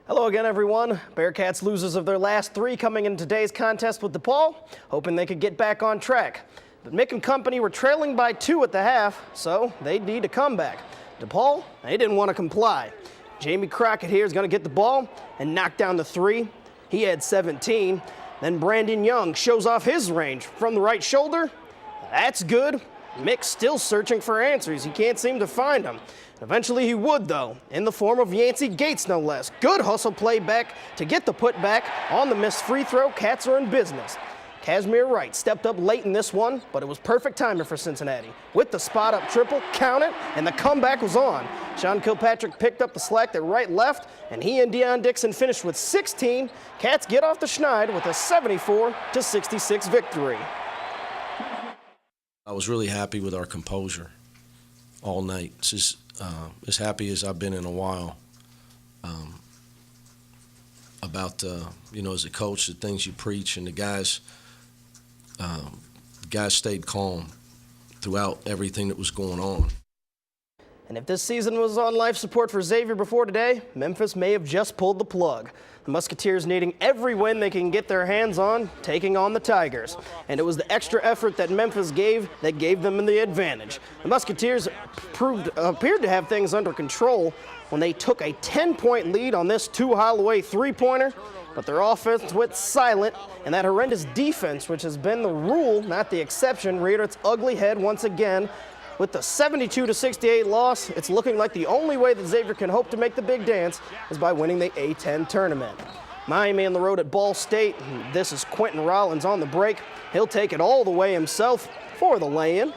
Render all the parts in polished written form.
Hello again, everyone. Bearcats losers of their last 3 coming in today's contest with DePaul, hoping they could get back on track. But Mick and company were trailing by 2 at the half, so they'd need a comeback. DePaul, they didn't want to comply. Jamie Crockett here is going to get the ball and knock down the 3. He had 17. Then Brandon Young shows off his range from the right shoulder. That's good. Mick's still searching for answers. He can't seem to find them. Eventually he would, though, in the form of Yancey Gates, no less. Good hustle play back to get the putback on the missed free throw. Cats are in business. Casimir Wright stepped up late in this one, but it was perfect timing for Cincinnati. With the spot-up triple, count it, and the comeback was on. Sean Kilpatrick picked up the slack that Wright left, and he and Deion Dixon finished with 16. Cats get off the schneid with a 74-66 victory. I was really happy with our composure all night. It's just, as happy as I've been in a while about, as a coach, the things you preach, and the guys stayed calm throughout everything that was going on. And if this season was on life support for Xavier before today, Memphis may have just pulled the plug. The Musketeers needing every win they can get their hands on, taking on the Tigers. And it was the extra effort that Memphis gave that gave them the advantage. The Musketeers appeared to have things under control when they took a 10-point lead on this 2 Holloway three-pointer, but their offense went silent, and that horrendous defense, which has been the rule, not the exception, reared its ugly head once again. With the 72-68 loss, it's looking like the only way that Xavier can hope to make the big dance is by winning the A-10 tournament. Miami on the road at Ball State. This is Quentin Rollins on the break. He'll take it all the way himself for the lay-in.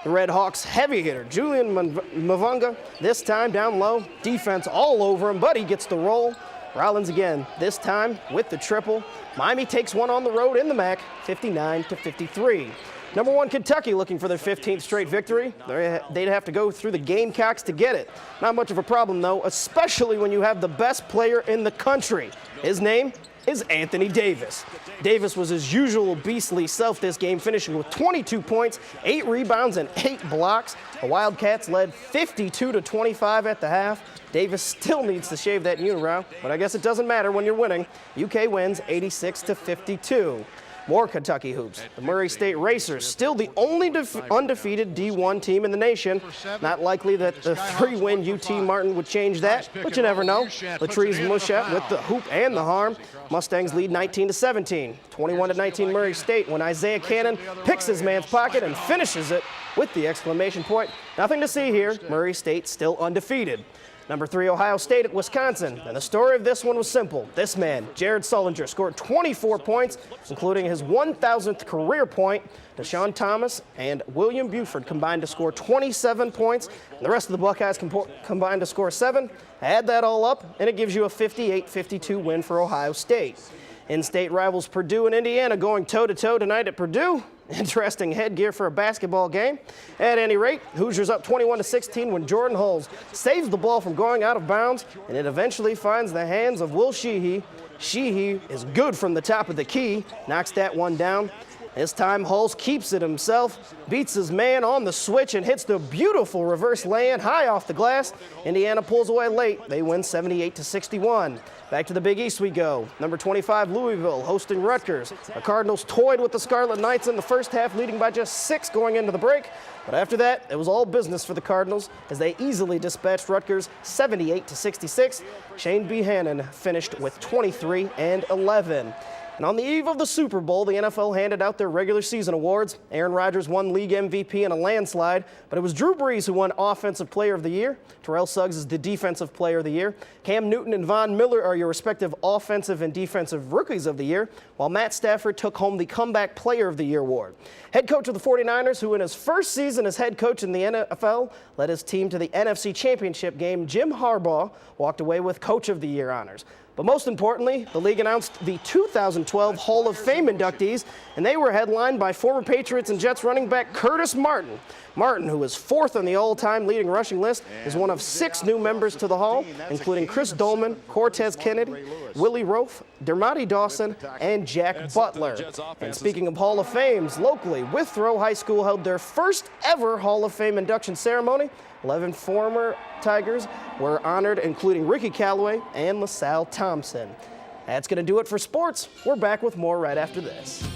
The Red Hawks heavy hitter, Julian Mavunga, this time down low. Defense all over him, but he gets the roll. Rollins again, this time with the triple. Miami takes one on the road in the MAC, 59-53. Number 1 Kentucky looking for their 15th straight victory. They'd have to go through the Gamecocks to get it. Not much of a problem, though, especially when you have the best player in the country. His name is Anthony Davis. Davis was his usual beastly self this game, finishing with 22 points, 8 rebounds, and 8 blocks. The Wildcats led 52-25 at the half. Davis still needs to shave that unibrow, but I guess it doesn't matter when you're winning. UK wins 86-52. More Kentucky hoops. The Murray State Racers, still the only undefeated D1 team in the nation. Not likely that the 3-win UT Martin would change that, but you never know. Latrice Mushat with the hoop and the harm. Mustangs lead 19-17. 21-19 Murray State when Isaiah Cannon picks his man's pocket and finishes it with the exclamation point. Nothing to see here. Murray State still undefeated. Number 3, Ohio State at Wisconsin. And the story of this one was simple. This man, Jared Sullinger, scored 24 points, including his 1,000th career point. Deshaun Thomas and William Buford combined to score 27 points. And the rest of the Buckeyes combined to score 7. Add that all up, and it gives you a 58-52 win for Ohio State. In-state rivals Purdue and Indiana going toe-to-toe tonight at Purdue. Interesting headgear for a basketball game. At any rate, Hoosiers up 21-16 when Jordan Hulls saves the ball from going out of bounds, and it eventually finds the hands of Will Sheehy. Sheehy is good from the top of the key, knocks that one down. This time, Hulls keeps it himself, beats his man on the switch, and hits the beautiful reverse lay-in high off the glass. Indiana pulls away late. They win 78-61. Back to the Big East we go. Number 25, Louisville, hosting Rutgers. The Cardinals toyed with the Scarlet Knights in the first half, leading by just 6 going into the break. But after that, it was all business for the Cardinals as they easily dispatched Rutgers 78-66. Shane Behannon finished with 23 and 11. And on the eve of the Super Bowl, the NFL handed out their regular season awards. Aaron Rodgers won league MVP in a landslide, but it was Drew Brees who won Offensive Player of the Year. Terrell Suggs is the Defensive Player of the Year. Cam Newton and Von Miller are your respective Offensive and Defensive Rookies of the Year, while Matt Stafford took home the Comeback Player of the Year award. Head coach of the 49ers, who in his first season as head coach in the NFL led his team to the NFC Championship game, Jim Harbaugh, walked away with Coach of the Year honors. But most importantly, the league announced the 2012 Hall of Fame inductees, and they were headlined by former Patriots and Jets running back Curtis Martin. Martin, who is 4th on the all-time leading rushing list, is one of 6 new members to the Hall, including Chris Dolman, Cortez Kennedy, Willie Roaf, Dermotty Dawson, and Jack Butler. And speaking of Hall of Fames, locally, Withrow High School held their first ever Hall of Fame induction ceremony. 11 former Tigers were honored, including Ricky Callaway and LaSalle Thompson. That's going to do it for sports. We're back with more right after this.